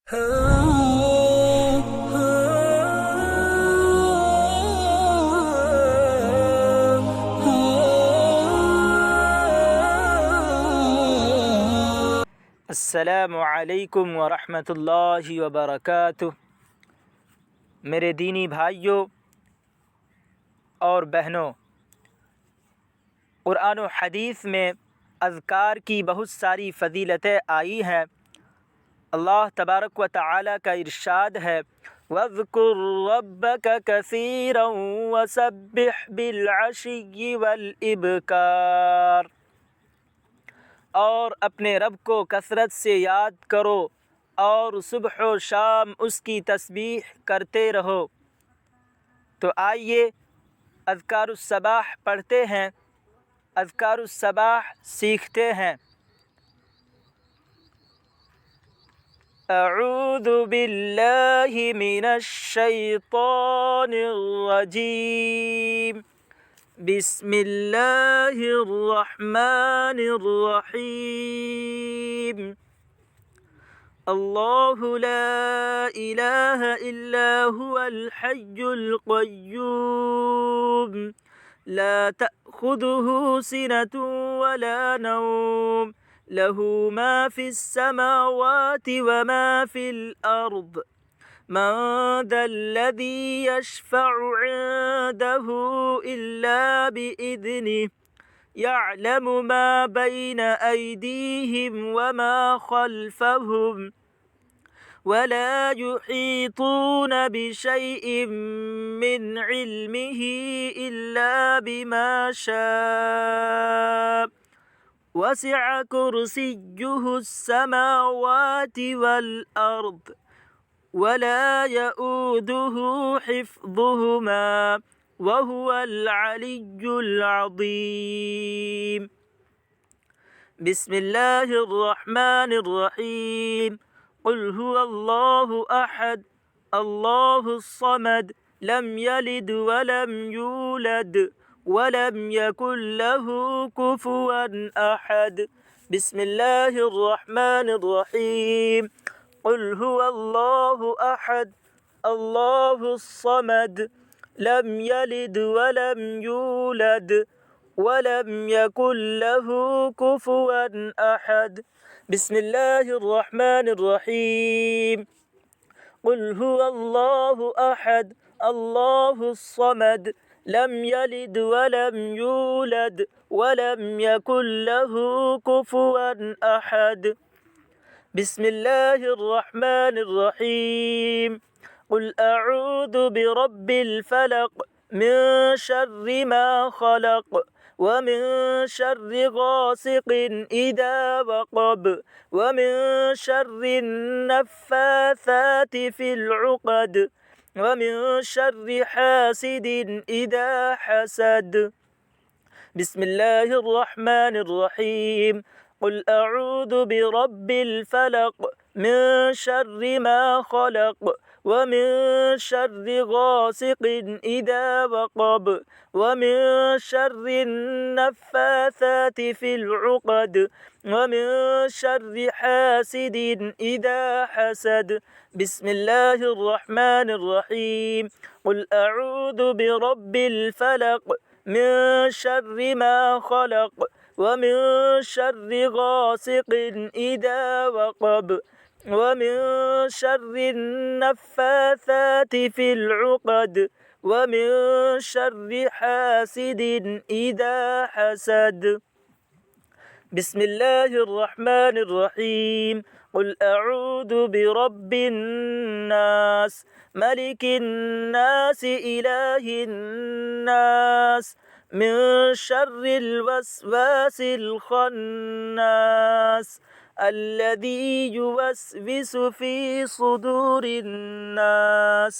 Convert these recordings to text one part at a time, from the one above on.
अस्सलामु अलैकुम व रहमतुल्लाहि व बरकातुह। मेरे दीनी भाइयों और बहनों, कुरान और हदीस में अज़कार की बहुत सारी फ़ज़ीलतें आई हैं। अल्लाह तबारक व तआला का इरशाद है, वज़्कुर रब्बक कसीरन वसब्बिह बिलअशिय्यि वल इब्कार। और अपने रब को कसरत से याद करो और सुबह व शाम उसकी तस्बीह करते रहो। तो आइए अज़कारुस सबाह पढ़ते हैं, अज़कारुस सबाह सीखते हैं। अऊज़ु बिल्लाहि मिनश शैतानिर रजीम। बिस्मिल्लाहिर रहमानिर रहीम। अल्लाहु ला इलाहा इल्ला हुवल हय्युल क़य्यूम ला तअख़ुज़ुहु सिनतुन वला नौम लहू मा फ़िस समावाति व मा फ़िल अर्द मन ज़ल्लज़ी यशफ़अु इंदहु इल्ला बिइज़निहि यअलमु मा बैन अयदीहिम व मा ख़ल्फ़हुम वला युहीतून बिशैइन मिन इल्मिही इल्ला बिमा शाअ वसिअ कुर्सियुहु अस्समावाति वल अर्द वला यऊदुहु हिफ्ज़ुहुमा वहुवल अलिय्युल अज़ीम। बिस्मिल्लाहिर रहमानिर रहीम। क़ुल हुवल्लाहु अहद अल्लाहुस समद लम यलिद वलम यूलद वलम यकुल लहू कुफुवन अहद। बिस्मिल्लाहिर रहमानिर रहीम। क़ुल हुवल्लाहु अहद अल्लाहुस समद लम यलिद वलम यूलद वलम यकुल लहू कुफुवन अहद। बिस्मिल्लाहिर रहमानिर रहीम। क़ुल हुवल्लाहु अहद अल्लाहुस समद लम यलिद वलम यूलद वलम यकुल लहू कुफुवन अहद। बिस्मिल्लाहिर रहमानिर रहीम। क़ुल अऊज़ु बिरब्बिल फ़लक़ मिन शर्रि मा ख़लक़ व मिन शर्रि गासिक़िन इज़ा वक़ब व मिन शर्रि नफ़्फ़ाथाति फ़िल उक़द व मिन शर्रि हासिदिन इज़ा हसद। बिस्मिल्लाहिर रहमानिर रहीम। क़ुल अऊज़ु बिरब्बिल फ़लक़ मिन शर्रि मा ख़लक़ व मिन शर्रि गासिक़िन इज़ा वक़ब व मिन शर्रि नफ़्फ़ाथाति फ़िल उक़द व मिन शर्रि हासिदिन इज़ा हसद। बिस्मिल्लाहिर रहमानिर रहीम। क़ुल अऊज़ु बिरब्बिल फ़लक़ मिन शर्रि मा ख़लक़ व मिन शर्रि गासिक़िन इज़ा वक़ब व मिन शर्रि नफ़्फ़ाथाति फ़िल उक़द व मिन शर्रि हासिदिन इज़ा हसद। बिस्मिल्लाहिर रहमानिर रहीम। क़ुल अऊज़ु बिरब्बिन नास मलिकिन नास इलाहिन नास मिन शर्रिल वस्वासिल ख़न्नास अल्लज़ी युवस्विसु फ़ी सुदूरिन नास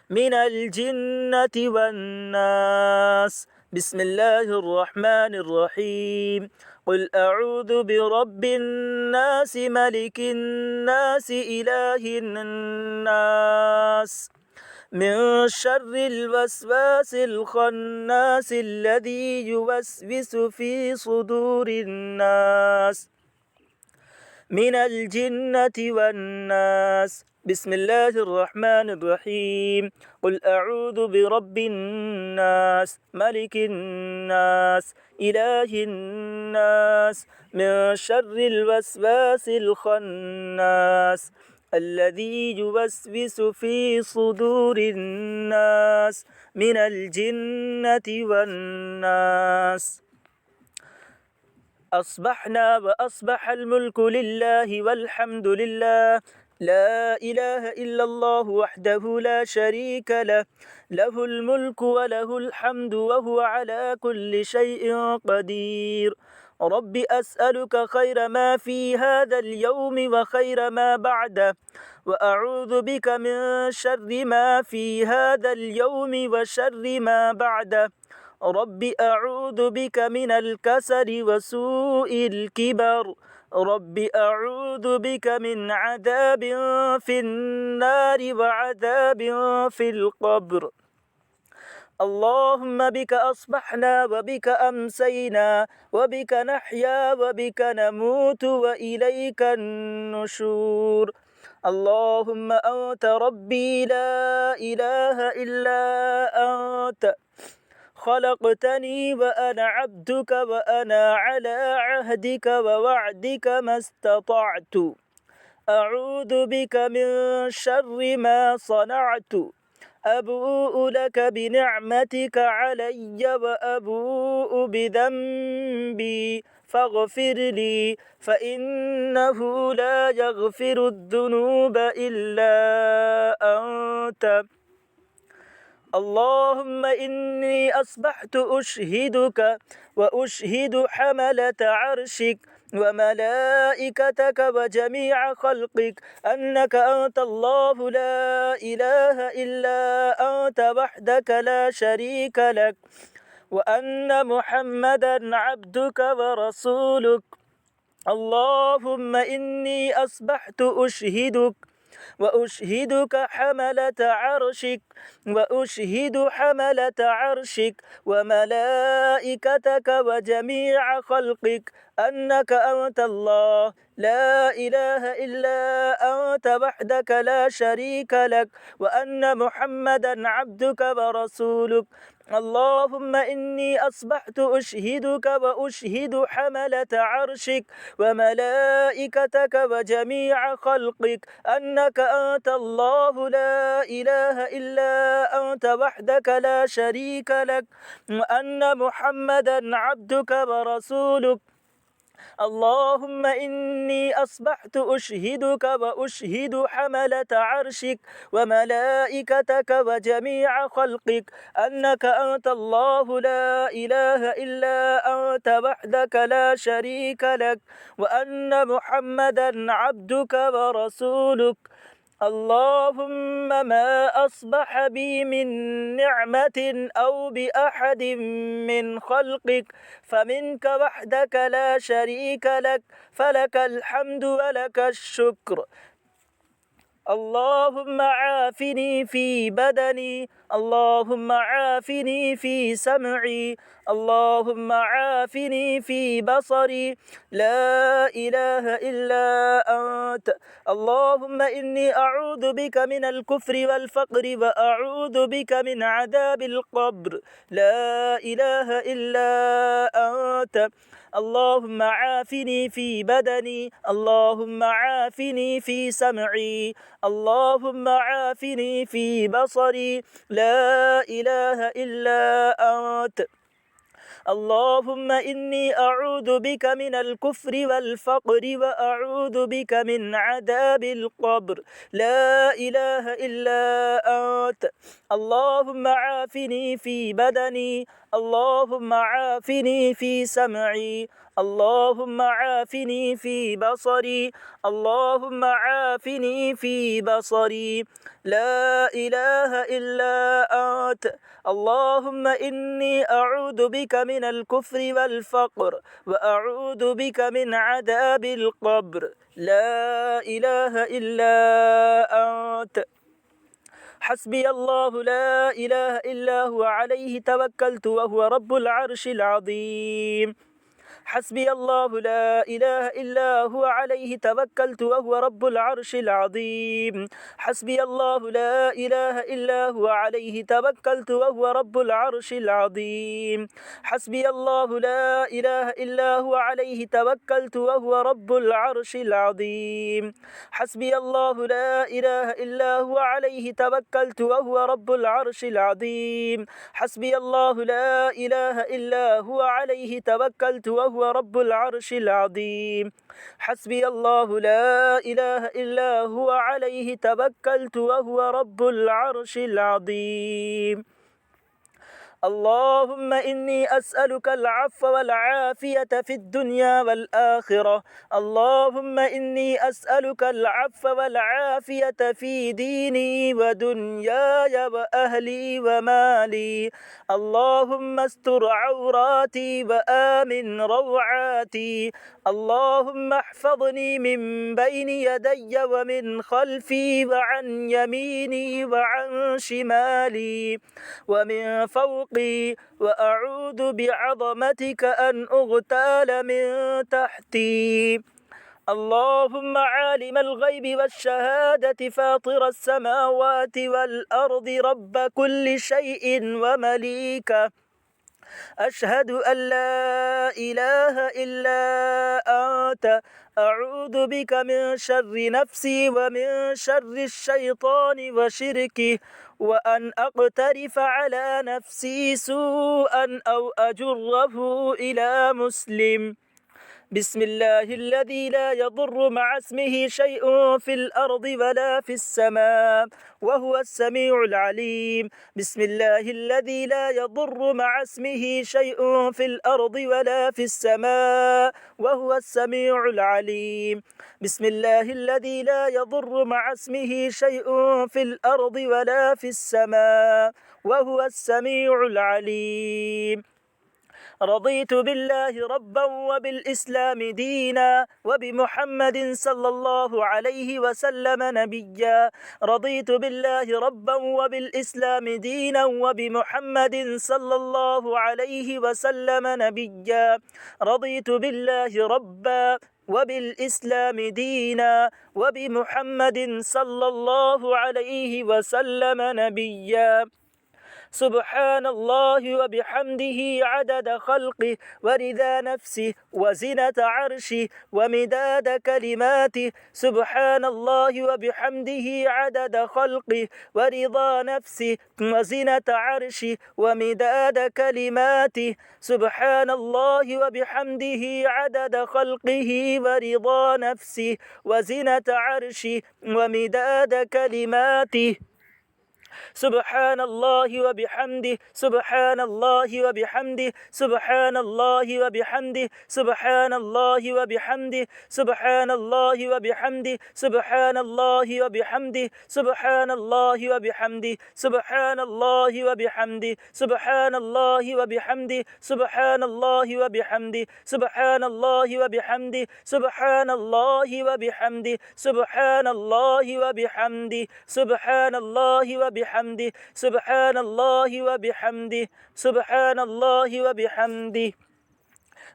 मिनल जिन्नति वन्नास। बिस्मिल्लाहिर रहमानिर रहीम। क़ुल अऊज़ु बिरब्बिन नास मलिकिन नास इलाहिन नास मिन शर्रिल वस्वासिल ख़न्नास अल्लज़ी युवस्विसु फ़ी सुदूरिन नास من الجنة والناس. بسم الله الرحمن الرحيم. قل أعوذ برب الناس ملك الناس إله الناس من شر الوسواس الخناس الذي يوسوس في صدور الناس من الجنة والناس. أصبحنا وأصبح الملك لله والحمد لله، لا إله إلا الله وحده لا شريك له، له الملك وله الحمد وهو على كل شيء قدير. رب أسألك خير ما في هذا اليوم وخير ما بعده، وأعوذ بك من شر ما في هذا اليوم وشر ما بعده. رب أعوذ بك من الكسل وسوء الكبر. رب أعوذ بك من عذاب في النار وعذاب في القبر. اللهم بك أصبحنا وبك أمسينا وبك نحيا وبك نموت وإليك النشور. اللهم أنت ربي لا إله إلا أنت، خلقتني وأنا عبدك وأنا على عهدك ووعدك ما استطعت. أعوذ بك من شر ما صنعت. أبوء لك بنعمتك علي وأبوء بذنبي فاغفر لي، فإنه لا يغفر الذنوب إلا أنت. اللهم إني أصبحت أشهدك وأشهد حملة عرشك وملائكتك وجميع خلقك أنك أنت الله لا إله إلا أنت وحدك لا شريك لك، وأن محمدا عبدك ورسولك. اللهم إني أصبحت أشهدك وأشهدك حملة عرشك وأشهد حملة عرشك وملائكتك وجميع خلقك أنك أنت الله لا إله إلا أنت وحدك لا شريك لك، وأن محمدا عبدك ورسولك. اللهم إني أصبحت أشهدك وأشهد حملة عرشك وملائكتك وجميع خلقك أنك أنت الله لا إله إلا أنت وحدك لا شريك لك، وأن محمدا عبدك ورسولك. اللهم إني أصبحت أشهدك وأشهد حملة عرشك وملائكتك وجميع خلقك أنك أنت الله لا إله إلا أنت وحدك لا شريك لك، وأن محمدا عبدك ورسولك. اللهم ما أصبح بي من نعمة أو بأحد من خلقك فمنك وحدك لا شريك لك، فلك الحمد ولك الشكر. اللهم عافني في بدني، اللهم عافني في سمعي، اللهم عافني في بصري، لا إله إلا أنت. اللهم إني أعوذ بك من الكفر والفقر وأعوذ بك من عذاب القبر، لا إله إلا أنت. اللهم عافني في بدني، اللهم عافني في سمعي، اللهم عافني في بصري، لا إله إلا أنت. اللهم إني أعوذ بك من الكفر والفقر وأعوذ بك من عذاب القبر، لا إله إلا أنت. اللهم عافني في بدني، اللهم عافني في سمعي، اللهم عافني في بصري، اللهم عافني في بصري، لا إله إلا أنت. اللهم إني أعوذ بك من الكفر والفقر وأعوذ بك من عذاب القبر، لا إله إلا أنت. حسبي الله لا إله إلا هو عليه توكلت وهو رب العرش العظيم. حسبي الله لا إله إلا هو عليه توكلت وهو رب العرش العظيم. حسبي الله لا إله إلا هو عليه توكلت وهو رب العرش العظيم. حسبي الله لا إله إلا هو عليه توكلت وهو رب العرش العظيم. حسبي الله لا إله إلا هو عليه توكلت وهو رب العرش العظيم. حسبي الله لا إله إلا هو عليه توكلت وهو رب العرش العظيم. حسبي الله لا إله إلا هو عليه توكلت وهو رب العرش العظيم. اللهم إني أسألك العفو والعافية في الدنيا والآخرة. اللهم إني أسألك العفو والعافية في ديني ودنياي وأهلي ومالي. اللهم استر عوراتي وآمن روعاتي. اللهم احفظني من بين يدي ومن خلفي وعن يميني وعن شمالي ومن فوقي، وأعوذ بعظمتك أن أغتال من تحتي. اللهم عالم الغيب والشهادة فاطر السماوات والأرض رب كل شيء ومليكه، أشهد أن لا إله إلا أنت، أعوذ بك من شر نفسي ومن شر الشيطان وشركه، وأن أقترف على نفسي سوءا أو أجره إلى مسلم. بسم الله الذي لا يضر مع اسمه شيء في الأرض ولا في السماء وهو السميع العليم. بسم الله الذي لا يضر مع اسمه شيء في الأرض ولا في السماء وهو السميع العليم. بسم الله الذي لا يضر مع اسمه شيء في الأرض ولا في السماء وهو السميع العليم. رضيت بالله ربا وبالإسلام دينا وبمحمد صلى الله عليه وسلم نبيا. رضيت بالله ربا وبالإسلام دينا وبمحمد صلى الله عليه وسلم نبيا. رضيت بالله ربا وبالإسلام دينا وبمحمد صلى الله عليه وسلم نبيا. سبحان الله وبحمده عدد خلقه ورضا نفسه وزنة عرشه ومداد كلماته. سبحان الله وبحمده عدد خلقه ورضا نفسه وزنة عرشه ومداد كلماته. سبحان الله وبحمده عدد خلقه ورضا نفسه وزنة عرشه ومداد كلماته. سبحان الله وبحمده. سبحان الله وبحمده. سبحان الله وبحمده. سبحان الله وبحمده. سبحان الله وبحمده. سبحان الله وبحمده. سبحان الله وبحمده. سبحان الله وبحمده. سبحان الله وبحمده. سبحان الله وبحمده. سبحان الله وبحمده. سبحان الله وبحمده. سبحان الله وبحمده. سبحان الله وبحمده. سبحان الله وبحمده. سبحان الله وبحمده.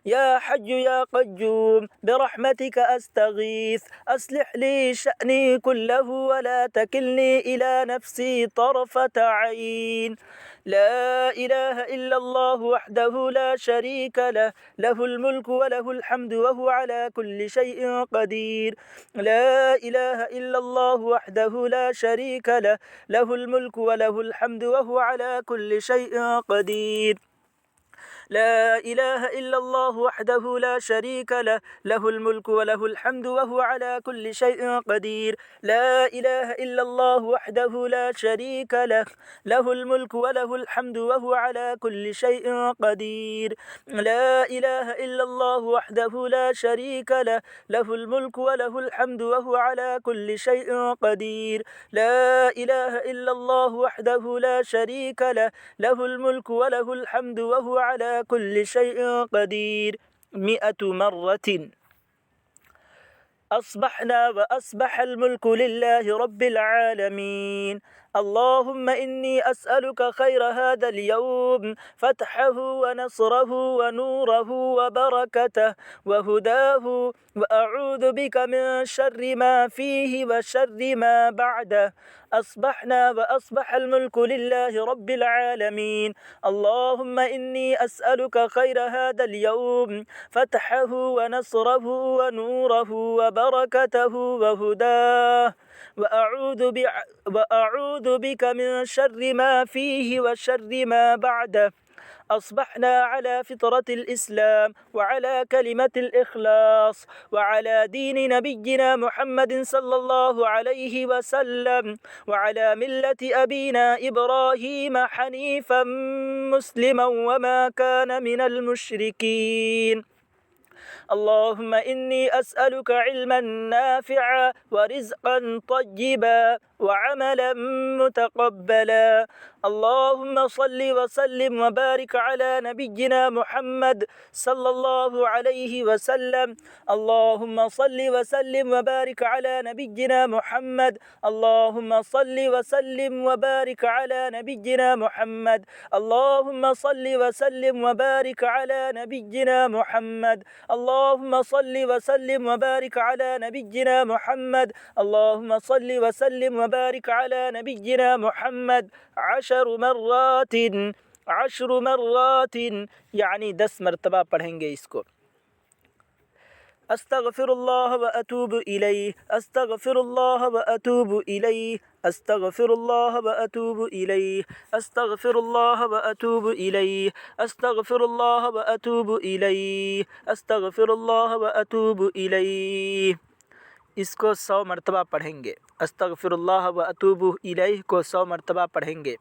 يا حي يا قيوم برحمتك أستغيث، أصلح لي شأني كله ولا تكلني إلى نفسي طرفة عين. لا إله إلا الله وحده لا شريك له، له الملك وله الحمد وهو على كل شيء قدير. لا إله إلا الله وحده لا شريك له، له الملك وله الحمد وهو على كل شيء قدير. لا إله إلا الله وحده لا شريك له، له الملك وله الحمد وهو على كل شيء قدير. لا إله إلا الله وحده لا شريك له، له الملك وله الحمد وهو على كل شيء قدير. لا إله إلا الله وحده لا شريك له، له الملك وله الحمد وهو على كل شيء قدير. لا إله إلا الله وحده لا شريك له، له الملك وله الحمد وهو على كل شيء قدير 100 مرة. أصبحنا وأصبح الملك لله رب العالمين. اللهم إني أسألك خير هذا اليوم، فتحه ونصره ونوره وبركته وهداه، وأعوذ بك من شر ما فيه وشر ما بعده. أصبحنا وأصبح الملك لله رب العالمين. اللهم إني أسألك خير هذا اليوم، فتحه ونصره ونوره وبركته وهداه، وأعوذ بك من شر ما فيه وشر ما بعده. أصبحنا على فطرة الإسلام وعلى كلمة الإخلاص وعلى دين نبينا محمد صلى الله عليه وسلم، وعلى ملة أبينا إبراهيم حنيفا مسلما وما كان من المشركين. اللهم إني أسألك علما نافعا ورزقا طيبا وعملا متقبلا. اللهم صل وسلم وبارك على نبينا محمد صلى الله عليه وسلم. اللهم صل وسلم وبارك على نبينا محمد. اللهم صل وسلم وبارك على نبينا محمد. اللهم صل وسلم وبارك على نبينا محمد. اللهم صل وسلم وبارك على نبينا محمد. اللهم صل وسلم وبارك على نبينا محمد 10 مرات यानी 10 मरतबा पढ़ेंगे इसको। अस्तगफिरुल्लाह व अतूबु इलैह, अस्तगफिरुल्लाह व अतूबु इलैह, अस्तगफिरुल्लाह व अतूबु इलैह, अस्तगफिरुल्लाह व अतूबु इलैह, अस्तगफिरुल्लाह व अतूबु इलैह, अस्तगफिरुल्लाह व अतूबु इलैह। इसको 100 मरतबा पढ़ेंगे। अस्तगफिरुल्लाह व अतूबु इलैह को 100 मरतबा पढ़ेंगे।